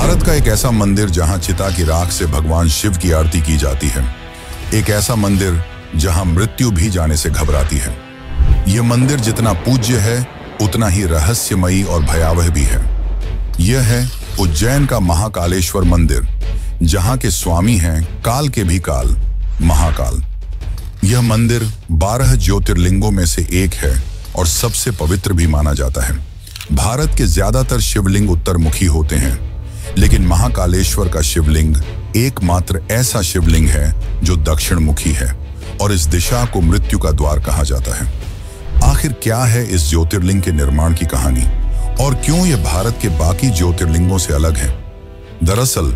भारत का एक ऐसा मंदिर जहां चिता की राख से भगवान शिव की आरती की जाती है। एक ऐसा मंदिर जहां मृत्यु भी जाने से घबराती है। यह मंदिर जितना पूज्य है उतना ही रहस्यमयी और भयावह भी है। यह है उज्जैन का महाकालेश्वर मंदिर, जहां के स्वामी हैं काल के भी काल, महाकाल। यह मंदिर 12 ज्योतिर्लिंगों में से एक है और सबसे पवित्र भी माना जाता है। भारत के ज्यादातर शिवलिंग उत्तरमुखी होते हैं, लेकिन महाकालेश्वर का शिवलिंग एकमात्र ऐसा शिवलिंग है जो दक्षिण मुखी है और इस दिशा को मृत्यु का द्वार कहा जाता है। आखिर क्या है इस ज्योतिर्लिंग के निर्माण की कहानी और क्यों यह भारत के बाकी ज्योतिर्लिंगों से अलग है? दरअसल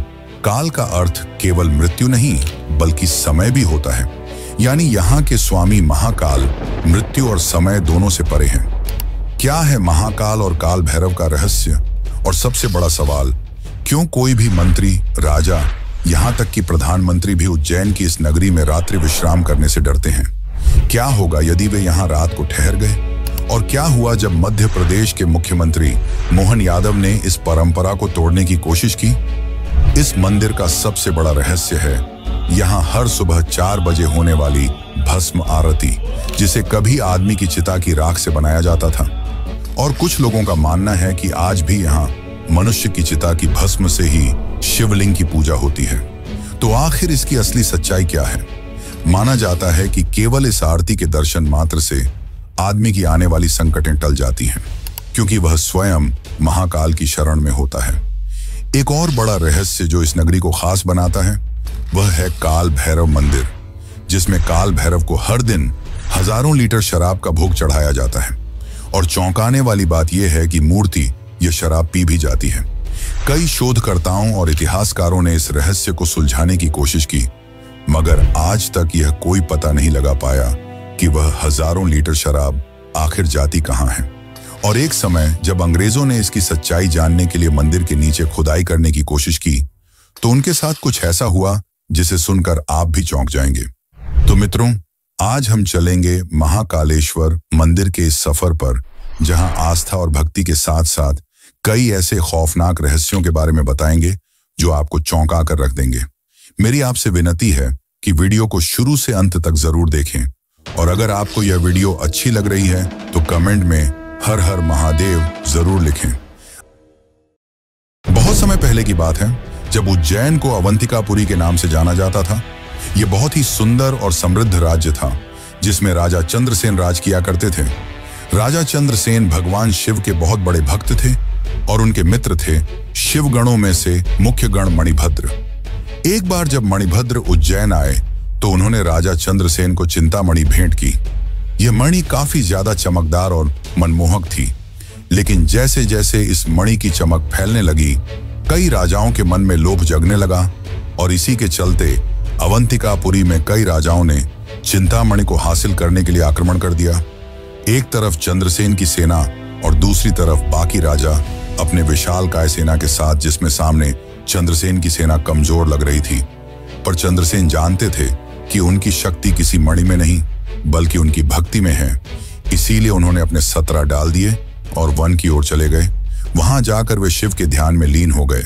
काल का अर्थ केवल मृत्यु नहीं बल्कि समय भी होता है, यानी यहाँ के स्वामी महाकाल मृत्यु और समय दोनों से परे हैं। क्या है महाकाल और काल भैरव का रहस्य? और सबसे बड़ा सवाल, क्यों कोई भी मंत्री, राजा, यहाँ तक कि प्रधानमंत्री भी उज्जैन की इस नगरी में रात्रि विश्राम करने से डरते हैं? क्या होगा यदि वे यहाँ रात को ठहर गए? और क्या हुआ जब मध्य प्रदेश के मुख्यमंत्री मोहन यादव ने इस परंपरा को तोड़ने की कोशिश की? इस मंदिर का सबसे बड़ा रहस्य है यहाँ हर सुबह 4 बजे होने वाली भस्म आरती, जिसे कभी आदमी की चिता की राख से बनाया जाता था। और कुछ लोगों का मानना है कि आज भी यहाँ मनुष्य की चिता की भस्म से ही शिवलिंग की पूजा होती है। तो आखिर इसकी असली सच्चाई क्या है? माना जाता है कि केवल इस आरती के दर्शन मात्र से आदमी की आने वाली संकटें टल जाती हैं, क्योंकि वह स्वयं महाकाल की शरण में होता है। एक और बड़ा रहस्य जो इस नगरी को खास बनाता है वह है काल भैरव मंदिर, जिसमें काल भैरव को हर दिन हजारों लीटर शराब का भोग चढ़ाया जाता है। और चौंकाने वाली बात यह है कि मूर्ति यह शराब पी भी जाती है। कई शोधकर्ताओं और इतिहासकारों ने इस रहस्य को सुलझाने की कोशिश की, मगर आज तक यह कोई पता नहीं लगा पाया कि वह हजारों लीटर शराब आखिर जाती कहां है। और एक समय जब अंग्रेजों ने इसकी सच्चाई जानने के लिए मंदिर के नीचे खुदाई करने की कोशिश की, तो उनके साथ कुछ ऐसा हुआ जिसे सुनकर आप भी चौंक जाएंगे। तो मित्रों, आज हम चलेंगे महाकालेश्वर मंदिर के इस सफर पर, जहां आस्था और भक्ति के साथ साथ कई ऐसे खौफनाक रहस्यों के बारे में बताएंगे जो आपको चौंका कर रख देंगे। मेरी आपसे विनती है कि वीडियो को शुरू से अंत तक जरूर देखें, और अगर आपको यह वीडियो अच्छी लग रही है तो कमेंट में हर हर महादेव जरूर लिखें। बहुत समय पहले की बात है, जब उज्जैन को अवंतिकापुरी के नाम से जाना जाता था। यह बहुत ही सुंदर और समृद्ध राज्य था, जिसमें राजा चंद्रसेन राज किया करते थे। राजा चंद्रसेन भगवान शिव के बहुत बड़े भक्त थे और उनके मित्र थे शिव गणों में से मुख्य गण मणिभद्र। एक बार जब मणिभद्र उज्जैन आए तो उन्होंने राजा चंद्रसेन को चिंतामणि भेंट की। यह मणि काफी ज्यादा चमकदार और मनमोहक थी, लेकिन जैसे जैसे इस मणि की चमक फैलने लगी, कई राजाओं के मन में लोभ जगने लगा और इसी के चलते अवंतिकापुरी में कई राजाओं ने चिंतामणि को हासिल करने के लिए आक्रमण कर दिया। एक तरफ चंद्रसेन की सेना और दूसरी तरफ बाकी राजा अपने विशालकाय सेना के साथ, जिसमें सामने चंद्रसेन की सेना कमजोर लग रही थी। पर चंद्रसेन जानते थे कि उनकी शक्ति किसी मणि में नहीं बल्कि उनकी भक्ति में है। इसीलिए उन्होंने अपने 17 डाल दिए और वन की ओर चले गए। वहां जाकर वे शिव के ध्यान में लीन हो गए।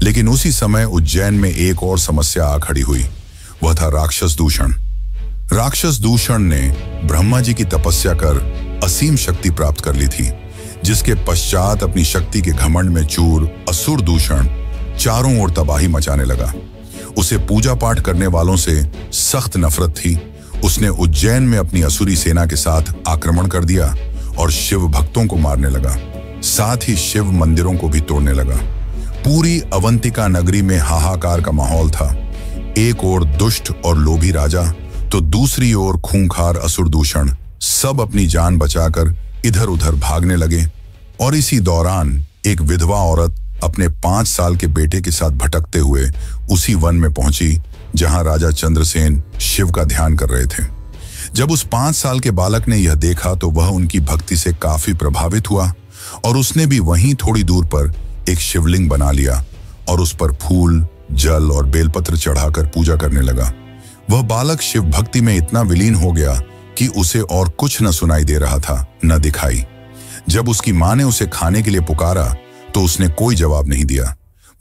लेकिन उसी समय उज्जैन में एक और समस्या आ खड़ी हुई। वह था राक्षस दूषण। राक्षस दूषण ने ब्रह्मा जी की तपस्या कर असीम शक्ति प्राप्त कर ली थी, जिसके पश्चात अपनी शक्ति के घमंड में चूर असुर दूषण चारों ओर तबाही मचाने लगा। उसे पूजा पाठ करने वालों से सख्त नफरत थी। उसने उज्जैन में अपनी असुरी सेना के साथ आक्रमण कर दिया और शिव भक्तों को मारने लगा। साथ ही शिव मंदिरों को भी तोड़ने लगा। पूरी अवंतिका नगरी में हाहाकार का माहौल था। एक ओर दुष्ट और लोभी राजा, तो दूसरी ओर खूंखार असुर दूषण सब अपनी जान बचाकर इधर उधर भागने लगे। और इसी दौरान एक विधवा औरत अपने 5 साल के बेटे के साथ भटकते हुए उसी वन में पहुंची जहां राजा चंद्रसेन शिव का ध्यान कर रहे थे। जब उस 5 साल के बालक ने यह देखा तो वह उनकी भक्ति से काफी प्रभावित हुआ और उसने भी वहीं थोड़ी दूर पर एक शिवलिंग बना लिया और उस पर फूल, जल और बेलपत्र चढ़ाकर पूजा करने लगा। वह बालक शिव भक्ति में इतना विलीन हो गया कि उसे और कुछ न सुनाई दे रहा था, न दिखाई। जब उसकी मां ने उसे खाने के लिए पुकारा तो उसने कोई जवाब नहीं दिया,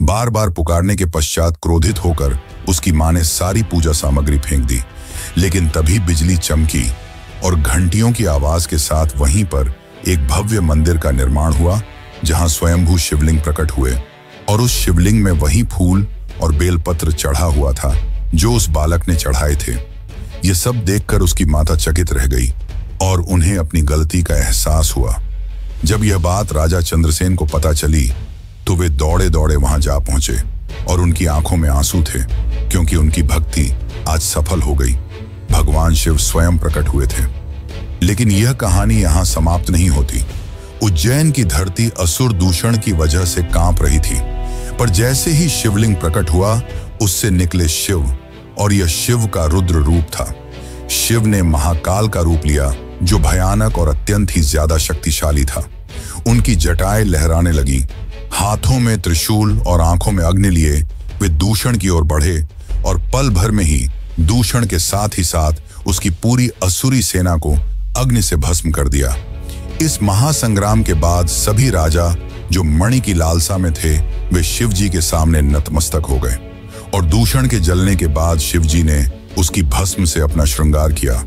बार बार पुकारने के पश्चात क्रोधित होकर उसकी मां ने सारी पूजा सामग्री फेंक दी। लेकिन तभी बिजली चमकी और घंटियों की आवाज के साथ वहीं पर एक भव्य मंदिर का निर्माण हुआ, जहां स्वयंभू शिवलिंग प्रकट हुए और उस शिवलिंग में वही फूल और बेलपत्र चढ़ा हुआ था जो उस बालक ने चढ़ाए थे। ये सब देखकर उसकी माता चकित रह गई और उन्हें अपनी गलती का एहसास हुआ। जब यह बात राजा चंद्रसेन को पता चली तो वे दौड़े दौड़े वहां जा पहुंचे और उनकी आंखों में आंसू थे, क्योंकि उनकी भक्ति आज सफल हो गई। भगवान शिव स्वयं प्रकट हुए थे। लेकिन यह कहानी यहां समाप्त नहीं होती। उज्जैन की धरती असुर दूषण की वजह से कांप रही थी, पर जैसे ही शिवलिंग प्रकट हुआ उससे निकले शिव, और यह शिव का रुद्र रूप था। शिव ने महाकाल का रूप लिया, जो भयानक और अत्यंत ही ज्यादा शक्तिशाली था। उनकी जटाएं लहराने लगी, हाथों में त्रिशूल और आंखों में अग्नि लिए वे दूषण की ओर बढ़े और पल भर में ही दूषण के साथ ही साथ उसकी पूरी असुरी सेना को अग्नि से भस्म कर दिया। इस महासंग्राम के बाद सभी राजा जो मणि की लालसा में थे वे शिवजी के सामने नतमस्तक हो गए, और दूषण के जलने के बाद शिवजी ने उसकी भस्म से अपना श्रृंगार किया,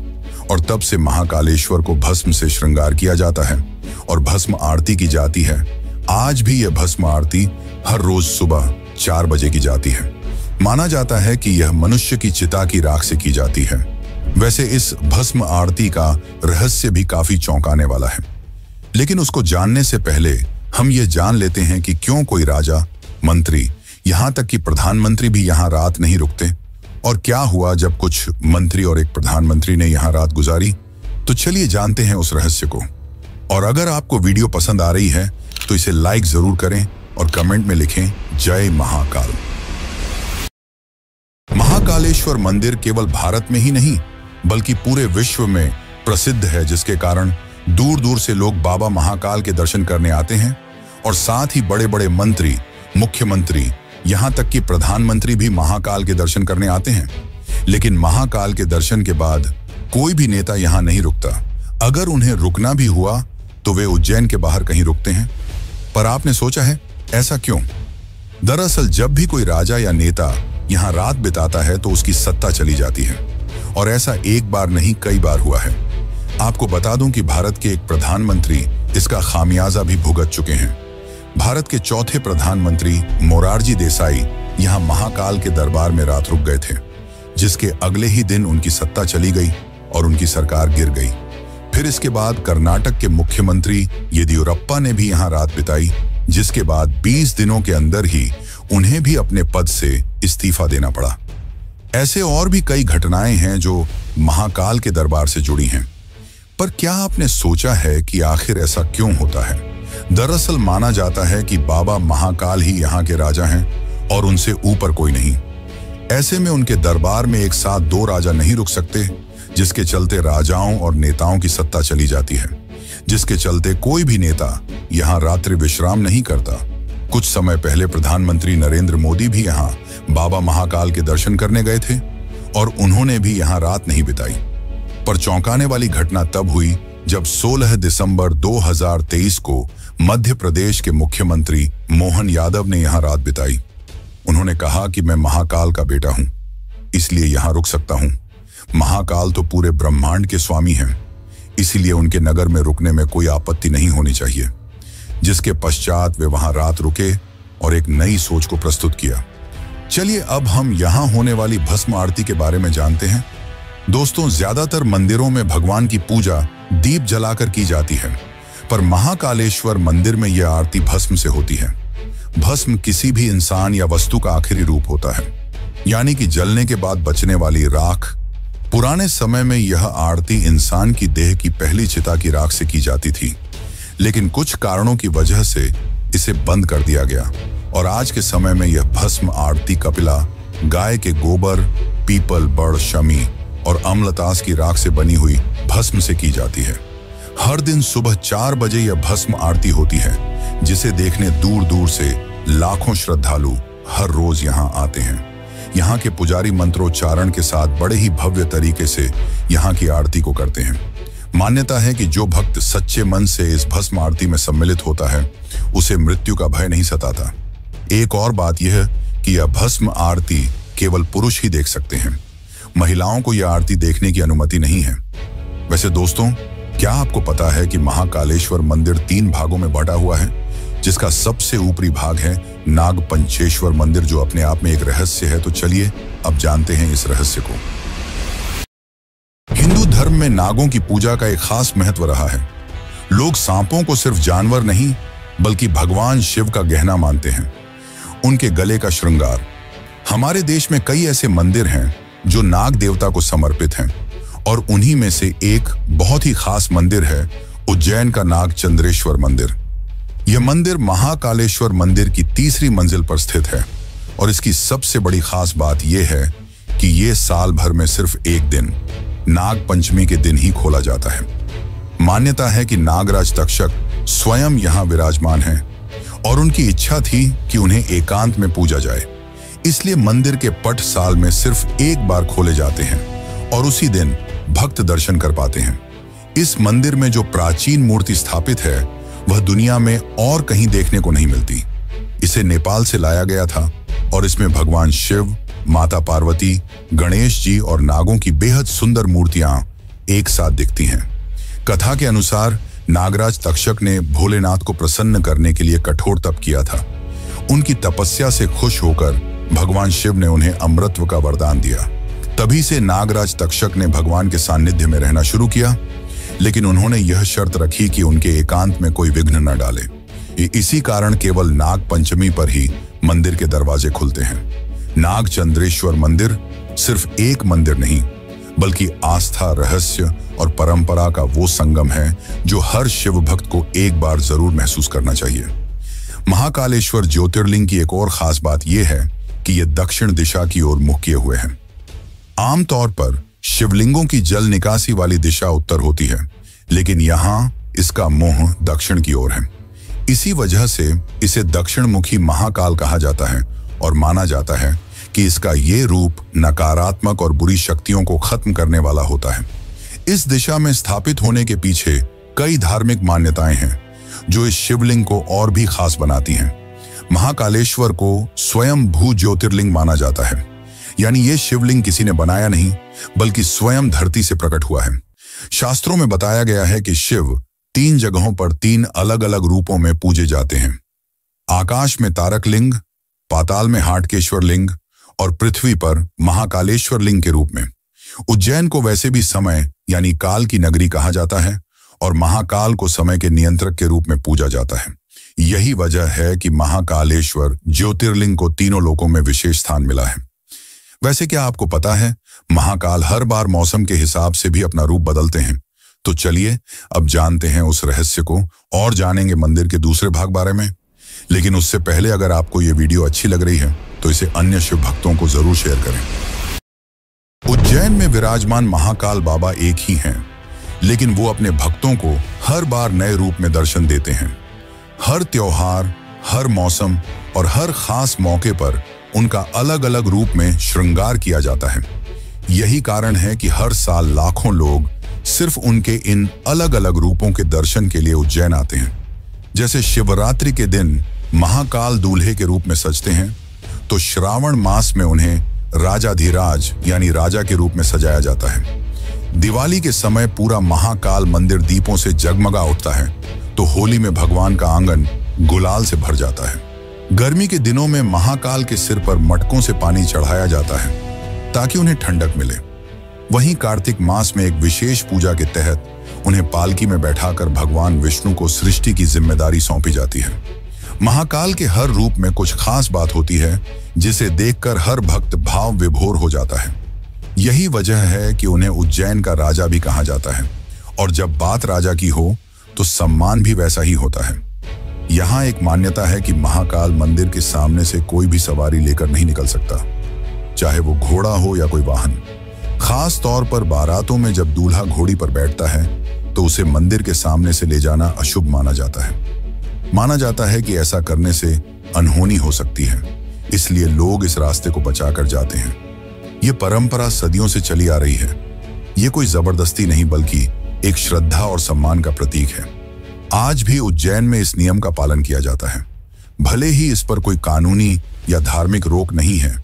और तब से महाकालेश्वर को भस्म से श्रृंगार किया जाता है और भस्म आरती की जाती है। आज भी यह भस्म आरती हर रोज सुबह 4 बजे की जाती है। माना जाता है कि यह मनुष्य की चिता की राख से की जाती है। वैसे इस भस्म आरती का रहस्य भी काफी चौंकाने वाला है, लेकिन उसको जानने से पहले हम ये जान लेते हैं कि क्यों कोई राजा, मंत्री, यहाँ तक कि प्रधानमंत्री भी यहाँ रात नहीं रुकते, और क्या हुआ जब कुछ मंत्री और एक प्रधानमंत्री ने यहाँ रात गुजारी। तो चलिए जानते हैं उस रहस्य को। और अगर आपको वीडियो पसंद आ रही है तो इसे लाइक जरूर करें और कमेंट में लिखें जय महाकाल। महाकालेश्वर मंदिर केवल भारत में ही नहीं बल्कि पूरे विश्व में प्रसिद्ध है, जिसके कारण दूर दूर से लोग बाबा महाकाल के दर्शन करने आते हैं, और साथ ही बड़े बड़े मंत्री, मुख्यमंत्री, यहाँ तक कि प्रधानमंत्री भी महाकाल के दर्शन करने आते हैं। लेकिन महाकाल के दर्शन के बाद कोई भी नेता यहाँ नहीं रुकता। अगर उन्हें रुकना भी हुआ तो वे उज्जैन के बाहर कहीं रुकते हैं। पर आपने सोचा है ऐसा क्यों? दरअसल जब भी कोई राजा या नेता यहाँ रात बिताता है तो उसकी सत्ता चली जाती है, और ऐसा एक बार नहीं कई बार हुआ है। आपको बता दूं कि भारत के एक प्रधानमंत्री इसका खामियाजा भी भुगत चुके हैं। भारत के चौथे प्रधानमंत्री मोरारजी देसाई यहाँ महाकाल के दरबार में रात रुक गए थे, जिसके अगले ही दिन उनकी सत्ता चली गई और उनकी सरकार गिर गई। फिर इसके बाद कर्नाटक के मुख्यमंत्री येदियुरप्पा ने भी यहाँ रात बिताई, जिसके बाद 20 दिनों के अंदर ही उन्हें भी अपने पद से इस्तीफा देना पड़ा। ऐसे और भी कई घटनाएं हैं जो महाकाल के दरबार से जुड़ी हैं। पर क्या आपने सोचा है कि आखिर ऐसा क्यों होता है? दरअसल माना जाता है कि बाबा महाकाल ही यहाँ के राजा हैं और उनसे ऊपर कोई नहीं। ऐसे में उनके दरबार में एक साथ 2 राजा नहीं रुक सकते, जिसके चलते राजाओं और नेताओं की सत्ता चली जाती है, जिसके चलते कोई भी नेता यहाँ रात्रि विश्राम नहीं करता। कुछ समय पहले प्रधानमंत्री नरेंद्र मोदी भी यहाँ बाबा महाकाल के दर्शन करने गए थे और उन्होंने भी यहाँ रात नहीं बिताई। पर चौंकाने वाली घटना तब हुई जब 16 दिसंबर 2023 को मध्य प्रदेश के मुख्यमंत्री मोहन यादव ने यहाँ रात बिताई। उन्होंने कहा कि मैं महाकाल का बेटा हूं, इसलिए यहाँ रुक सकता हूं। महाकाल तो पूरे ब्रह्मांड के स्वामी हैं, इसीलिए उनके नगर में रुकने में कोई आपत्ति नहीं होनी चाहिए। जिसके पश्चात वे वहां रात रुके और एक नई सोच को प्रस्तुत किया। चलिए अब हम यहाँ होने वाली भस्म आरती के बारे में जानते हैं। दोस्तों, ज्यादातर मंदिरों में भगवान की पूजा दीप जलाकर की जाती है, पर महाकालेश्वर मंदिर में यह आरती भस्म से होती है। भस्म किसी भी इंसान या वस्तु का आखिरी रूप होता है, यानी कि जलने के बाद बचने वाली राख। पुराने समय में यह आरती इंसान की देह की पहली चिता की राख से की जाती थी, लेकिन कुछ कारणों की वजह से इसे बंद कर दिया गया और आज के समय में यह भस्म आरती कपिला, गाय के गोबर, पीपल, बड़, शमी और अम्लतास की राख से बनी हुई भस्म से की जाती है। हर दिन सुबह 4 बजे यह भस्म आरती होती है, जिसे देखने दूर दूर से लाखों श्रद्धालु हर रोज यहाँ आते हैं। यहाँ के पुजारी मंत्रोच्चारण के साथ बड़े ही भव्य तरीके से यहाँ की आरती को करते हैं। मान्यता है कि जो भक्त सच्चे मन से इस भस्म आरती में सम्मिलित होता है, उसे मृत्यु का भय नहीं सताता। एक और बात यह कि यह भस्म आरती केवल पुरुष ही देख सकते हैं। महिलाओं को यह आरती देखने की अनुमति नहीं है। वैसे दोस्तों, क्या आपको पता है कि महाकालेश्वर मंदिर 3 भागों में बटा हुआ है, जिसका सबसे ऊपरी भाग है नागपंचेश्वर मंदिर, जो अपने आप में एक रहस्य है। तो चलिए अब जानते हैं इस रहस्य को। हिंदू धर्म में नागों की पूजा का एक खास महत्व रहा है। लोग सांपों को सिर्फ जानवर नहीं बल्कि भगवान शिव का गहना मानते हैं, उनके गले का श्रृंगार। हमारे देश में कई ऐसे मंदिर हैं जो नाग देवता को समर्पित हैं, और उन्हीं में से एक बहुत ही खास मंदिर है उज्जैन का नागचंद्रेश्वर मंदिर। यह मंदिर महाकालेश्वर मंदिर की 3री मंजिल पर स्थित है, और इसकी सबसे बड़ी खास बात यह है कि यह साल भर में सिर्फ एक दिन, नाग पंचमी के दिन ही खोला जाता है। मान्यता है कि नागराज तक्षक स्वयं यहां विराजमान हैं, और उनकी इच्छा थी कि उन्हें एकांत में पूजा जाए। इसलिए मंदिर के पट साल में सिर्फ एक बार खोले जाते हैं, और उसी दिन भक्त दर्शन कर पाते हैं। इस मंदिर में जो प्राचीन मूर्ति स्थापित है वह दुनिया में और कहीं देखने को नहीं मिलती। इसे नेपाल से लाया गया था, और इसमें भगवान शिव, माता पार्वती, गणेश जी और नागों की बेहद सुंदर मूर्तियां एक साथ दिखती हैं। कथा के अनुसार नागराज तक्षक ने भोलेनाथ को प्रसन्न करने के लिए कठोर तप किया था। उनकी तपस्या से खुश होकर भगवान शिव ने उन्हें अमृतत्व का वरदान दिया। तभी से नागराज तक्षक ने भगवान के सानिध्य में रहना शुरू किया, लेकिन उन्होंने यह शर्त रखी कि उनके एकांत में कोई विघ्न न डाले। इसी कारण केवल नाग पंचमी पर ही मंदिर के दरवाजे खुलते हैं। नागचंद्रेश्वर मंदिर सिर्फ एक मंदिर नहीं, बल्कि आस्था, रहस्य और परंपरा का वो संगम है जो हर शिव भक्त को एक बार जरूर महसूस करना चाहिए। महाकालेश्वर ज्योतिर्लिंग की एक और खास बात यह है कि यह दक्षिण दिशा की ओर मुख किए हुए हैं। आमतौर पर शिवलिंगों की जल निकासी वाली दिशा उत्तर होती है, लेकिन यहाँ इसका मुंह दक्षिण की ओर है। इसी वजह से इसे दक्षिणमुखी महाकाल कहा जाता है, और माना जाता है कि इसका ये रूप नकारात्मक और बुरी शक्तियों को खत्म करने वाला होता है। इस दिशा में स्थापित होने के पीछे कई धार्मिक मान्यताएं हैं जो इस शिवलिंग को और भी खास बनाती हैं। महाकालेश्वर को स्वयं भू ज्योतिर्लिंग माना जाता है, यानी ये शिवलिंग किसी ने बनाया नहीं बल्कि स्वयं धरती से प्रकट हुआ है। शास्त्रों में बताया गया है कि शिव 3 जगहों पर 3 अलग अलग रूपों में पूजे जाते हैं। आकाश में तारक लिंग, पाताल में हाटकेश्वर लिंग और पृथ्वी पर महाकालेश्वर लिंग के रूप में। उज्जैन को वैसे भी समय यानी काल की नगरी कहा जाता है, और महाकाल को समय के नियंत्रक के रूप में पूजा जाता है। यही वजह है कि महाकालेश्वर ज्योतिर्लिंग को तीनों लोकों में विशेष स्थान मिला है। वैसे क्या आपको पता है, महाकाल हर बार मौसम के हिसाब से भी अपना रूप बदलते हैं। तो चलिए अब जानते हैं उस रहस्य को, और जानेंगे मंदिर के दूसरे भाग बारे में। लेकिन उससे पहले अगर आपको ये वीडियो अच्छी लग रही है तो इसे अन्य शिव भक्तों को जरूर शेयर करें। उज्जैन में विराजमान महाकाल बाबा एक ही हैं, लेकिन वो अपने भक्तों को हर बार नए रूप में दर्शन देते हैं। हर त्योहार, हर मौसम और हर खास मौके पर उनका अलग अलग रूप में श्रृंगार किया जाता है। यही कारण है कि हर साल लाखों लोग सिर्फ उनके इन अलग अलग रूपों के दर्शन के लिए उज्जैन आते हैं। जैसे शिवरात्रि के दिन महाकाल दूल्हे के रूप में सजते हैं, तो श्रावण मास में उन्हें राजाधिराज यानी राजा के रूप में सजाया जाता है। दिवाली के समय पूरा महाकाल मंदिर दीपों से जगमगा उठता है, तो होली में भगवान का आंगन गुलाल से भर जाता है। गर्मी के दिनों में महाकाल के सिर पर मटकों से पानी चढ़ाया जाता है ताकि उन्हें ठंडक मिले। वहीं कार्तिक मास में एक विशेष पूजा के तहत उन्हें पालकी में बैठाकर भगवान विष्णु को सृष्टि की जिम्मेदारी सौंपी जाती है। महाकाल के हर रूप में कुछ खास बात होती है जिसे देखकर हर भक्त भाव विभोर हो जाता है। यही वजह है कि उन्हें उज्जैन का राजा भी कहा जाता है, और जब बात राजा की हो तो सम्मान भी वैसा ही होता है। यहाँ एक मान्यता है कि महाकाल मंदिर के सामने से कोई भी सवारी लेकर नहीं निकल सकता, चाहे वो घोड़ा हो या कोई वाहन। खास तौर पर बारातों में जब दूल्हा घोड़ी पर बैठता है तो उसे मंदिर के सामने से ले जाना अशुभ माना जाता है। माना जाता है कि ऐसा करने से अनहोनी हो सकती है, इसलिए लोग इस रास्ते को बचाकर जाते हैं। ये परंपरा सदियों से चली आ रही है। ये कोई जबरदस्ती नहीं बल्कि एक श्रद्धा और सम्मान का प्रतीक है। आज भी उज्जैन में इस नियम का पालन किया जाता है। भले ही इस पर कोई कानूनी या धार्मिक रोक नहीं है,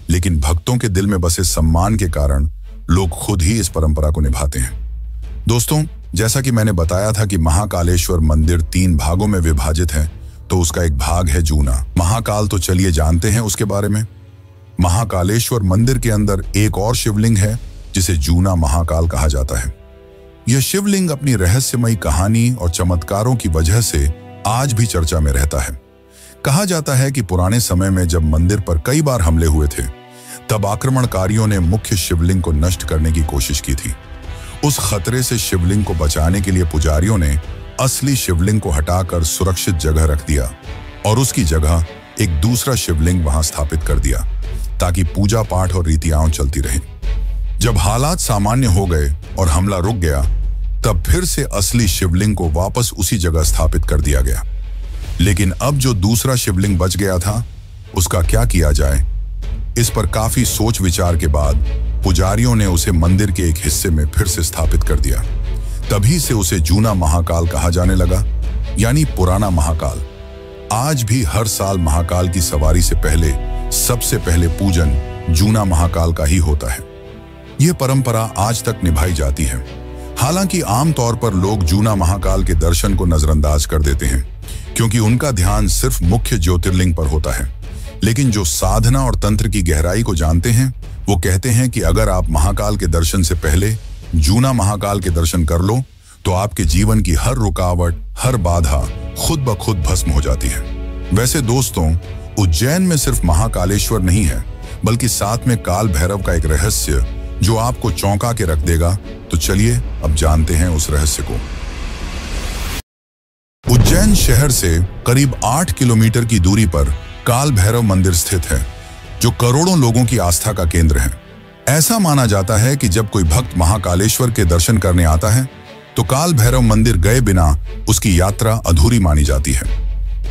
लेकिन भक्तों के दिल में बसे सम्मान के कारण लोग खुद ही इस परंपरा को निभाते हैं। दोस्तों, जैसा कि मैंने बताया था कि महाकालेश्वर मंदिर 3 भागों में विभाजित है, तो उसका एक भाग है जूना महाकाल। तो चलिए जानते हैं उसके बारे में। महाकालेश्वर मंदिर के अंदर एक और शिवलिंग है जिसे जूना महाकाल कहा जाता है। यह शिवलिंग अपनी रहस्यमयी कहानी और चमत्कारों की वजह से आज भी चर्चा में रहता है। कहा जाता है कि पुराने समय में जब मंदिर पर कई बार हमले हुए थे, तब आक्रमणकारियों ने मुख्य शिवलिंग को नष्ट करने की कोशिश की थी। उस खतरे से शिवलिंग को बचाने के लिए पुजारियों ने असली शिवलिंग को हटाकर सुरक्षित जगह रख दिया और उसकी जगह एक दूसरा शिवलिंग वहां स्थापित कर दिया, ताकि पूजा पाठ और रीतियां चलती रहें। जब हालात सामान्य हो गए और हमला रुक गया, तब फिर से असली शिवलिंग को वापस उसी जगह स्थापित कर दिया गया। लेकिन अब जो दूसरा शिवलिंग बच गया था, उसका क्या किया जाए? इस पर काफी सोच विचार के बाद पुजारियों ने उसे मंदिर के एक हिस्से में फिर से स्थापित कर दिया। तभी से उसे जूना महाकाल कहा जाने लगा, यानी पुराना महाकाल। आज भी हर साल महाकाल की सवारी से पहले सबसे पहले पूजन जूना महाकाल का ही होता है। यह परंपरा आज तक निभाई जाती है। हालांकि आमतौर पर लोग जूना महाकाल के दर्शन को नजरअंदाज कर देते हैं, क्योंकि उनका ध्यान सिर्फ मुख्य ज्योतिर्लिंग पर होता है। लेकिन जो साधना और तंत्र की गहराई को जानते हैं, वो कहते हैं कि अगर आप महाकाल के दर्शन से पहले जूना महाकाल के दर्शन कर लो, तो आपके जीवन की हर रुकावट, हर बाधा खुद ब खुद भस्म हो जाती है। वैसे दोस्तों, उज्जैन में सिर्फ महाकालेश्वर नहीं है, बल्कि साथ में काल भैरव का एक रहस्य जो आपको चौंका के रख देगा। तो चलिए अब जानते हैं उस रहस्य को। उज्जैन शहर से करीब 8 किलोमीटर की दूरी पर काल भैरव मंदिर स्थित है, जो करोड़ों लोगों की आस्था का केंद्र है। ऐसा माना जाता है कि जब कोई भक्त महाकालेश्वर के दर्शन करने आता है, तो काल भैरव मंदिर गए बिना उसकी यात्रा अधूरी मानी जाती है।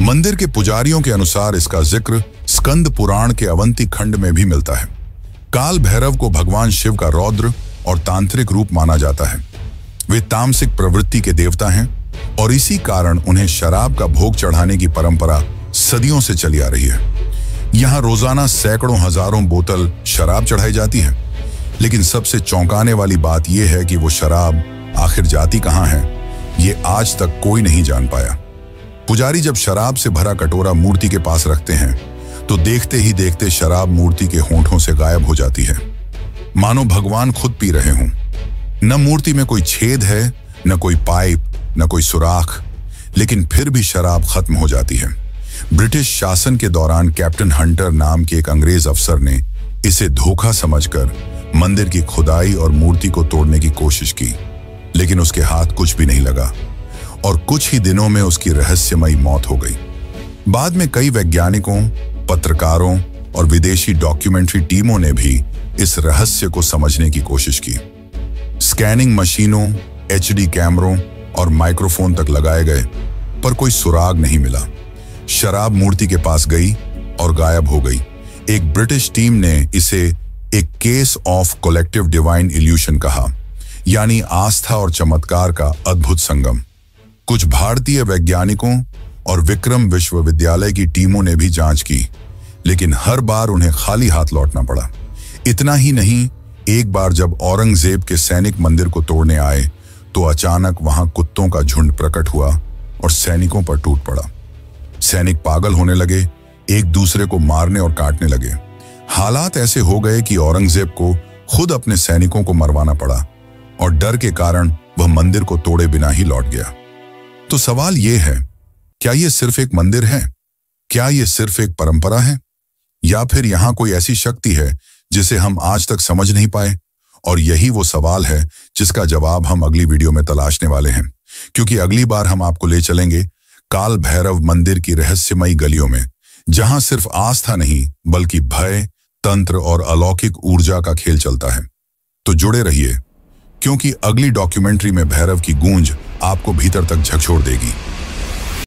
मंदिर के पुजारियों के अनुसार इसका जिक्र स्कंद पुराण के अवंती खंड में भी मिलता है। काल भैरव को भगवान शिव का रौद्र और तांत्रिक रूप माना जाता है। वे तामसिक प्रवृत्ति के देवता हैं और इसी कारण उन्हें शराब का भोग चढ़ाने की परंपरा सदियों से चली आ रही है। यहाँ रोजाना सैकड़ों हजारों बोतल शराब चढ़ाई जाती है। लेकिन सबसे चौंकाने वाली बात यह है कि वो शराब आखिर जाती कहाँ है, ये आज तक कोई नहीं जान पाया। पुजारी जब शराब से भरा कटोरा मूर्ति के पास रखते हैं, तो देखते ही देखते शराब मूर्ति के होंठों से गायब हो जाती है, मानो भगवान खुद पी रहे हों। न मूर्ति में कोई छेद है, न कोई पाइप, न कोई सुराख, लेकिन फिर भी शराब खत्म हो जाती है। ब्रिटिश शासन के दौरान कैप्टन हंटर नाम के एक अंग्रेज अफसर ने इसे धोखा समझकर मंदिर की खुदाई और मूर्ति को तोड़ने की कोशिश की, लेकिन उसके हाथ कुछ भी नहीं लगा और कुछ ही दिनों में उसकी रहस्यमयी मौत हो गई। बाद में कई वैज्ञानिकों, पत्रकारों और विदेशी डॉक्यूमेंट्री टीमों ने भी इस रहस्य को समझने की कोशिश की। स्कैनिंग मशीनों, HD कैमरों और माइक्रोफोन तक लगाए गए, पर कोई सुराग नहीं मिला। शराब मूर्ति के पास गई और गायब हो गई। एक ब्रिटिश टीम ने इसे एक case of collective divine evolution कहा, यानी आस्था और चमत्कार का अद्भुत संगम। कुछ भारतीय वैज्ञानिकों और विक्रम विश्वविद्यालय की टीमों ने भी जांच की, लेकिन हर बार उन्हें खाली हाथ लौटना पड़ा। इतना ही नहीं, एक बार जब औरंगजेब के सैनिक मंदिर को तोड़ने आए, तो अचानक वहां कुत्तों का झुंड प्रकट हुआ और सैनिकों पर टूट पड़ा। सैनिक पागल होने लगे, एक दूसरे को मारने और काटने लगे। हालात ऐसे हो गए कि औरंगजेब को खुद अपने सैनिकों को मरवाना पड़ा और डर के कारण वह मंदिर को तोड़े बिना ही लौट गया। तो सवाल यह है, क्या यह सिर्फ एक मंदिर है? क्या यह सिर्फ एक परंपरा है? या फिर यहां कोई ऐसी शक्ति है जिसे हम आज तक समझ नहीं पाए? और यही वो सवाल है जिसका जवाब हम अगली वीडियो में तलाशने वाले हैं, क्योंकि अगली बार हम आपको ले चलेंगे काल भैरव मंदिर की रहस्यमयी गलियों में, जहां सिर्फ आस्था नहीं बल्कि भय, तंत्र और अलौकिक ऊर्जा का खेल चलता है। तो जुड़े रहिए, क्योंकि अगली डॉक्यूमेंट्री में भैरव की गूंज आपको भीतर तक झकझोर देगी।